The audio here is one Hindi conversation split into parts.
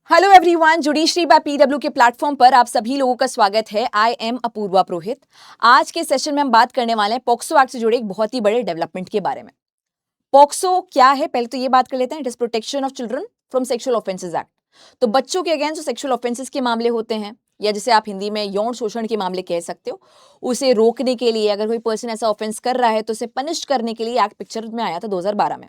Hello everyone, judiciary by PW के प्लेटफॉर्म पर आप सभी लोगों का स्वागत है। I am Apoorva Purohit. आज के सेशन में हम बात करने वाले हैं पॉक्सो एक्ट से जुड़े एक बहुत ही बड़े डेवलपमेंट के बारे में। पॉक्सो क्या है, पहले तो ये बात कर लेते हैं। It is protection of children from sexual offences act. तो बच्चों के अगेंस्ट जो सेक्सुअल ऑफेंसेस के मामले होते हैं, या जिसे आप हिंदी में यौन शोषण के मामले कह सकते हो, उसे रोकने के लिए अगर कोई पर्सन ऐसा ऑफेंस कर रहा है तो उसे पनिश करने के लिए एक्ट पिक्चर में आया था 2012 में।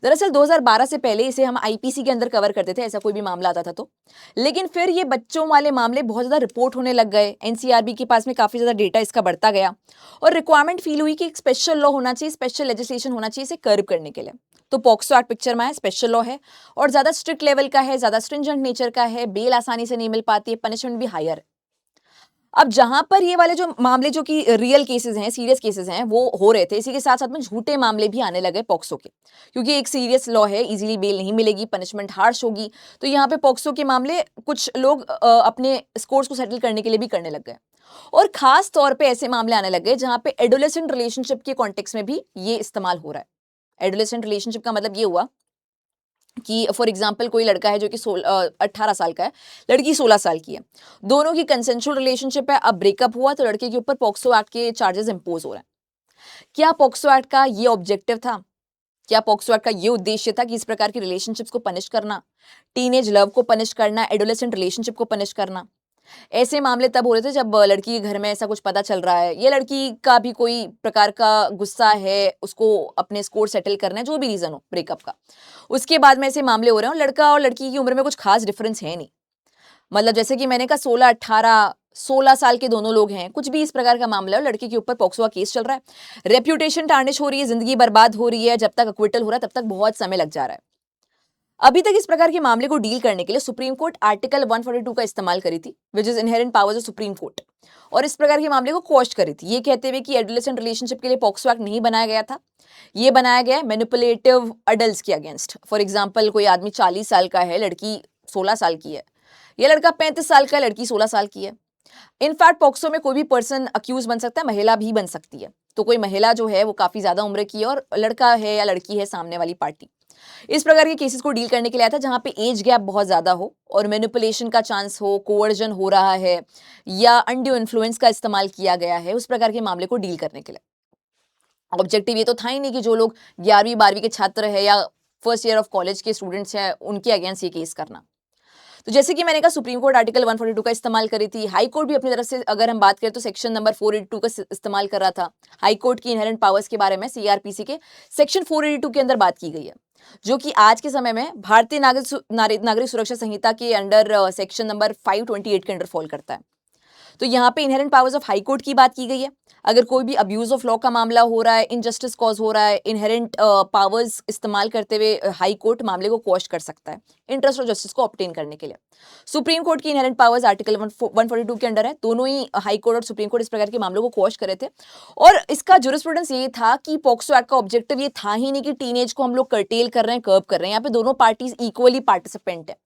दरअसल 2012 से पहले इसे हम आईपीसी के अंदर कवर करते थे, ऐसा कोई भी मामला आता था तो। लेकिन फिर ये बच्चों वाले मामले बहुत ज़्यादा रिपोर्ट होने लग गए। एनसीआरबी के पास में काफ़ी ज़्यादा डेटा इसका बढ़ता गया और रिक्वायरमेंट फील हुई कि एक स्पेशल लॉ होना चाहिए, स्पेशल लेजिस्लेशन होना चाहिए इसे कर्व करने के लिए। तो पॉक्सो एक्ट पिक्चर में है, स्पेशल लॉ है और ज़्यादा स्ट्रिक्ट लेवल का है, ज़्यादा स्ट्रिंजेंट नेचर का है, बेल आसानी से नहीं मिल पाती है, पनिशमेंट भी हायर है। अब जहां पर ये वाले जो मामले जो कि रियल केसेस हैं, सीरियस केसेस हैं, वो हो रहे थे, इसी के साथ साथ में झूठे मामले भी आने लगे पॉक्सो के, क्योंकि एक सीरियस लॉ है, इजीली बेल नहीं मिलेगी, पनिशमेंट हार्श होगी। तो यहाँ पे पॉक्सो के मामले कुछ लोग अपने स्कोर्स को सेटल करने के लिए भी करने लग गए। और खास तौर पे ऐसे मामले आने लगे जहां पे एडोलेसेंट रिलेशनशिप के कॉन्टेक्स्ट में भी ये इस्तेमाल हो रहा है। एडोलेसेंट रिलेशनशिप का मतलब ये हुआ कि फॉर एग्जाम्पल कोई लड़का है जो कि 18 साल का है, लड़की 16 साल की है, दोनों की कंसेंशुअल रिलेशनशिप है। अब ब्रेकअप हुआ तो लड़के के ऊपर पॉक्सो एक्ट के चार्जेस इंपोज हो रहे हैं। क्या पॉक्सो एक्ट का ये ऑब्जेक्टिव था? क्या पॉक्सो एक्ट का ये उद्देश्य था कि इस प्रकार की रिलेशनशिप्स को पनिश करना, टीनेज लव को पनिश करना, एडोलेसेंट रिलेशनशिप को पनिश करना? ऐसे मामले तब हो रहे थे जब लड़की के घर में ऐसा कुछ पता चल रहा है, या लड़की का भी कोई प्रकार का गुस्सा है, उसको अपने स्कोर सेटल करना है, जो भी रीजन हो ब्रेकअप का, उसके बाद में ऐसे मामले हो रहे हैं। और लड़का और लड़की की उम्र में कुछ खास डिफरेंस है नहीं। मतलब जैसे कि मैंने कहा 16, 18, 16 साल के दोनों लोग हैं, कुछ भी इस प्रकार का मामला है और लड़की के ऊपर पॉक्सो का केस चल रहा है, रेप्यूटेशन टार्निश हो रही है, जिंदगी बर्बाद हो रही है, जब तक अक्विटल हो रहा है तब तक बहुत समय लग जा रहा है। अभी तक इस प्रकार के मामले को डील करने के लिए सुप्रीम कोर्ट आर्टिकल 142 का इस्तेमाल करी थी, which is inherent powers of supreme court, और इस प्रकार के मामले को क्वॉश करी थी, ये कहते हुए कि एडोलेसेंट रिलेशनशिप के लिए पॉक्सो एक्ट नहीं बनाया गया था। ये बनाया गया है मैनिपुलेटिव अडल्ट्स के अगेंस्ट। फॉर एग्जाम्पल कोई आदमी 40 साल का है, लड़की 16 साल की है, ये लड़का 35 साल का है, लड़की 16 साल की है। इनफैक्ट पॉक्सो में कोई भी पर्सन अक्यूज बन सकता है, महिला भी बन सकती है। तो कोई महिला जो है वो काफी ज्यादा उम्र की है और लड़का है या लड़की है सामने वाली पार्टी। इस प्रकार के केसेस को डील करने के लिए आया था जहां पे एज गैप बहुत ज्यादा हो और मैनिपुलेशन का चांस हो, कोवर्जन हो रहा है या अनड्यू इन्फ्लुएंस का इस्तेमाल किया गया है, उस प्रकार के मामले को डील करने के लिए। ऑब्जेक्टिव ये तो था ही नहीं कि जो लोग 11वीं 12वीं के छात्र है या फर्स्ट ईयर ऑफ कॉलेज के स्टूडेंट्स हैं उनके अगेंस्ट ये केस करना। तो जैसे कि मैंने कहा सुप्रीम कोर्ट आर्टिकल 142 का इस्तेमाल करी थी। हाई कोर्ट भी अपनी तरफ से अगर हम बात करें तो सेक्शन नंबर 482 का इस्तेमाल कर रहा था। हाई कोर्ट की इनहेरेंट पावर्स के बारे में सीआरपीसी के सेक्शन 482 के अंदर बात की गई है, जो कि आज के समय में भारतीय नागरिक सुरक्षा संहिता के अंडर सेक्शन नंबर 528 के अंडर फॉल करता है। तो यहाँ पे inherent powers of high court की बात की गई है। अगर कोई भी अब्यूज ऑफ लॉ का मामला हो रहा है, इनजस्टिस कॉज हो रहा है, इनहेरेंट पावर्स इस्तेमाल करते हुए हाई कोर्ट मामले को क्वॉश कर सकता है इंटरेस्ट ऑफ जस्टिस को ऑब्टेन करने के लिए। सुप्रीम कोर्ट की इनहेरेंट पावर्स आर्टिकल 142 के अंडर है। दोनों ही हाई कोर्ट और सुप्रीम कोर्ट इस प्रकार के मामलों को क्वॉश करे थे। और इसका जुरिस्प्रूडेंस ये था कि पॉक्सो एक्ट का ऑब्जेक्टिव ये था ही नहीं कि टीनेज को हम लोग कर्टेल कर रहे हैं, कर्व कर रहे हैं। यहाँ पे दोनों पार्टीज इक्वली पार्टिसिपेंट है।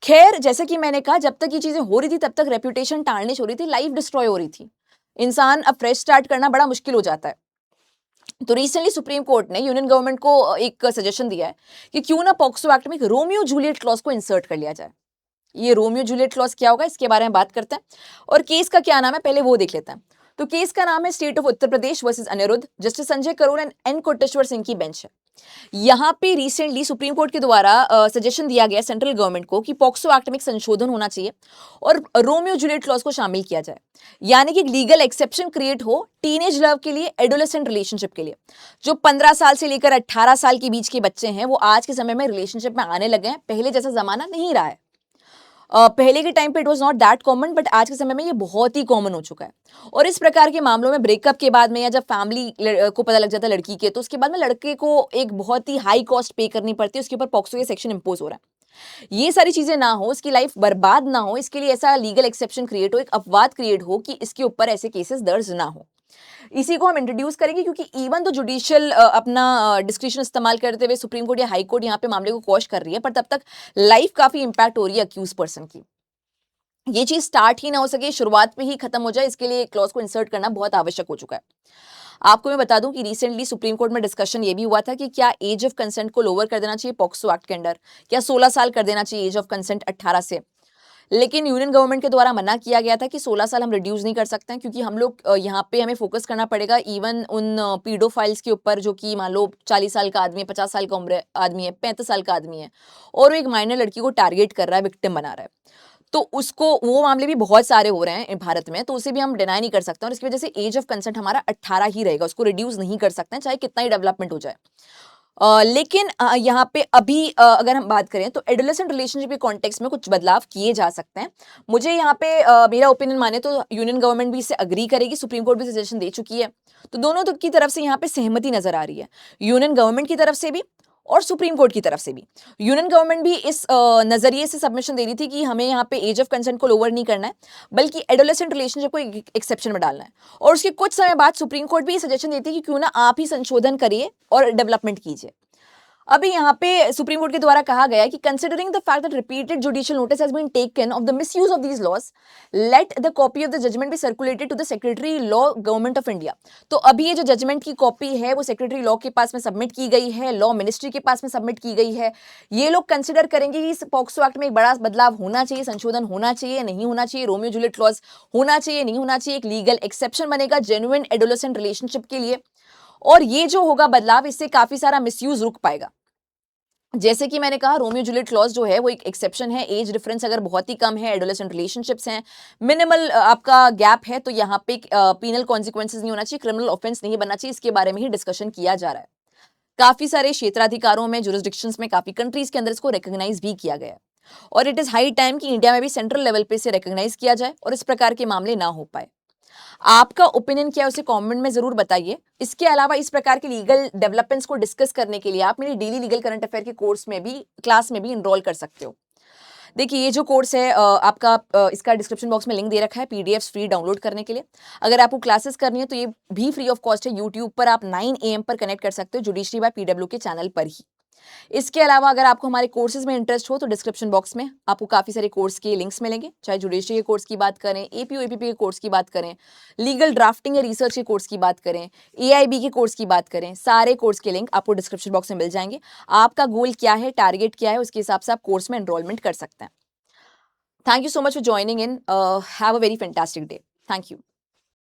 खैर, जैसे कि मैंने कहा, जब तक ये चीजें हो रही थी तब तक रेप्यूटेशन टार्निश हो रही थी, लाइफ डिस्ट्रॉय हो रही थी। इंसान अब फ्रेश स्टार्ट करना बड़ा मुश्किल हो जाता है। तो रिसेंटली सुप्रीम कोर्ट ने यूनियन गवर्नमेंट को एक सजेशन दिया है कि क्यों ना पॉक्सो एक्ट में एक रोमियो जूलियट क्लॉज को इंसर्ट कर लिया जाए। ये रोमियो जूलियट क्लॉज क्या होगा, इसके बारे में बात करते हैं। और केस का क्या नाम है पहले वो देख लेते हैं। तो केस का नाम है state of Uttar Pradesh versus Aniruddh, justice Sanjay Karol and N Koteshwar Singh की बेंच है। यहाँ पे रिसेंटली सुप्रीम कोर्ट के द्वारा सजेशन दिया गया सेंट्रल गवर्नमेंट को कि पॉक्सो एक्ट में एक संशोधन होना चाहिए और रोमियो जूलियट क्लॉज को शामिल किया जाए, यानी कि लीगल एक्सेप्शन क्रिएट हो टीनेज लव के लिए, एडोलेसेंट रिलेशनशिप के लिए। जो 15 साल से लेकर 18 साल के बीच के बच्चे हैं वो आज के समय में रिलेशनशिप में आने लगे हैं। पहले जैसा जमाना नहीं रहा है। पहले के टाइम पे it was not that common, but आज के समय में ये बहुत ही कॉमन हो चुका है। और इस प्रकार के मामलों में ब्रेकअप के बाद में या जब फैमिली को पता लग जाता है लड़की के, तो उसके बाद में लड़के को एक बहुत ही हाई कॉस्ट पे करनी पड़ती है, उसके ऊपर पॉक्सो के सेक्शन इंपोज हो रहा है। ये सारी चीजें ना हो, इसकी लाइफ बर्बाद ना हो, इसके लिए ऐसा लीगल एक्सेप्शन क्रिएट हो, एक अपवाद क्रिएट हो कि इसके ऊपर ऐसे केसेस दर्ज ना हो। इसी को हम इंट्रोड्यूस करेंगे, क्योंकि इवन तो जुडिशियल अपना डिस्क्रिप्शन इस्तेमाल करते हुए सुप्रीम कोर्ट या हाई कोर्ट यहाँ पे मामले को क्वॉश कर रही है, पर तब तक लाइफ काफी इंपैक्ट हो रही है अक्यूज पर्सन की। ये चीज स्टार्ट ही ना हो सके, शुरुआत में ही खत्म हो जाए, इसके लिए क्लॉज को इंसर्ट करना बहुत आवश्यक हो चुका है। आपको मैं बता दूं कि रिसेंटली सुप्रीम कोर्ट में डिस्कशन ये भी हुआ था कि क्या एज ऑफ कंसेंट को लोअर कर देना चाहिए पॉक्सो एक्ट के अंडर, क्या 16 साल कर देना चाहिए एज ऑफ कंसेंट 18 से। लेकिन यूनियन गवर्नमेंट के द्वारा मना किया गया था कि 16 साल हम रिड्यूस नहीं कर सकते हैं, क्योंकि हम लोग यहाँ पे हमें फोकस करना पड़ेगा इवन उन पीडोफाइल्स के ऊपर जो कि मान लो 40 साल का आदमी है, 50 साल का उम्र आदमी है, 35 साल का आदमी है और वो एक माइनर लड़की को टारगेट कर रहा है, विक्टिम बना रहा है। तो उसको वो मामले भी बहुत सारे हो रहे हैं भारत में, तो उसे भी हम डिनाई नहीं कर सकते और इसकी वजह से एज ऑफ कंसेंट हमारा 18 ही रहेगा, उसको रिड्यूस नहीं कर सकते हैं चाहे कितना ही डेवलपमेंट हो जाए। लेकिन यहाँ पे अभी अगर हम बात करें तो एडोलेसेंट रिलेशनशिप के कॉन्टेक्स्ट में कुछ बदलाव किए जा सकते हैं। मुझे यहाँ पे मेरा ओपिनियन माने तो यूनियन गवर्नमेंट भी इससे अग्री करेगी, सुप्रीम कोर्ट भी सजेशन दे चुकी है, तो दोनों की तरफ से यहाँ पे सहमति नजर आ रही है, यूनियन गवर्नमेंट की तरफ से भी और सुप्रीम कोर्ट की तरफ से भी। यूनियन गवर्नमेंट भी इस नजरिए से सबमिशन दे रही थी कि हमें यहाँ पे एज ऑफ कंसेंट को लोअर नहीं करना है, बल्कि एडोलेसेंट रिलेशनशिप को एक एक्सेप्शन में डालना है। और उसके कुछ समय बाद सुप्रीम कोर्ट भी ये सजेशन देती है कि क्यों ना आप ही संशोधन करिए और डेवलपमेंट कीजिए। अभी यहाँ पे सुप्रीम कोर्ट के द्वारा कहा गया है कि considering the fact that repeated judicial notice has been taken of the misuse of these laws, let the copy of the judgement be circulated to the secretary law government of India. तो अभी ये जो जजमेंट की कॉपी है वो सेक्रेटरी लॉ के पास में सबमिट की गई है, लॉ मिनिस्ट्री के पास में सबमिट की गई है। ये लोग कंसिडर करेंगे कि इस पॉक्सो एक्ट में एक बड़ा बदलाव होना चाहिए, संशोधन होना चाहिए, नहीं होना चाहिए, रोमियो जूलियट क्लॉज होना चाहिए, नहीं होना चाहिए, एक लीगल एक्सेप्शन बनेगा जेन्युइन एडोलेसेंट रिलेशनशिप के लिए। और ये जो होगा बदलाव, इससे काफी सारा मिसयूज रुक पाएगा। जैसे कि मैंने कहा, रोमियो जूलियट क्लॉज जो है वो एक एक्सेप्शन है, एज डिफरेंस अगर बहुत ही कम है, एडोलेसेंट रिलेशनशिप्स हैं, मिनिमल आपका गैप है, तो यहाँ पे पीनल कॉन्सिक्वेंसेज नहीं होना चाहिए, क्रिमिनल ऑफेंस नहीं बनना चाहिए, इसके बारे में ही डिस्कशन किया जा रहा है। काफी सारे क्षेत्राधिकारों में, जुरिस्डिक्शंस में, काफी कंट्रीज के अंदर इसको रिकॉग्नाइज भी किया गया है और इट इज हाई टाइम कि इंडिया में भी सेंट्रल लेवल पे इसे रिकॉग्नाइज किया जाए और इस प्रकार के मामले ना हो पाए। आपका ओपिनियन क्या है उसे कमेंट में जरूर बताइए। इसके अलावा इस प्रकार के लीगल डेवलपमेंट्स को डिस्कस करने के लिए आप मेरी डेली लीगल करंट अफेयर के कोर्स में भी, क्लास में भी इनरोल कर सकते हो। देखिए, ये जो कोर्स है आपका इसका डिस्क्रिप्शन बॉक्स में लिंक दे रखा है पीडीएफ्स फ्री डाउनलोड करने के लिए। अगर आपको क्लासेस करनी है तो ये भी फ्री ऑफ कॉस्ट है, यूट्यूब पर आप 9 AM पर कनेक्ट कर सकते हो जुडिशरी बाय पीडब्ल्यू के चैनल पर ही। इसके अलावा अगर आपको हमारे कोर्सेज में इंटरेस्ट हो तो डिस्क्रिप्शन बॉक्स में आपको काफ़ी सारे कोर्स के लिंक्स मिलेंगे, चाहे जुडिशरी के कोर्स की बात करें, एपीओ एपीपी के कोर्स की बात करें, लीगल ड्राफ्टिंग या रिसर्च के कोर्स की बात करें, एआईबी के कोर्स की बात करें, सारे कोर्स के लिंक आपको डिस्क्रिप्शन बॉक्स में मिल जाएंगे। आपका गोल क्या है, टारगेट क्या है, उसके हिसाब से आप कोर्स में एनरोलमेंट कर सकते हैं। Thank you so much for joining in. Have a very fantastic day. Thank you.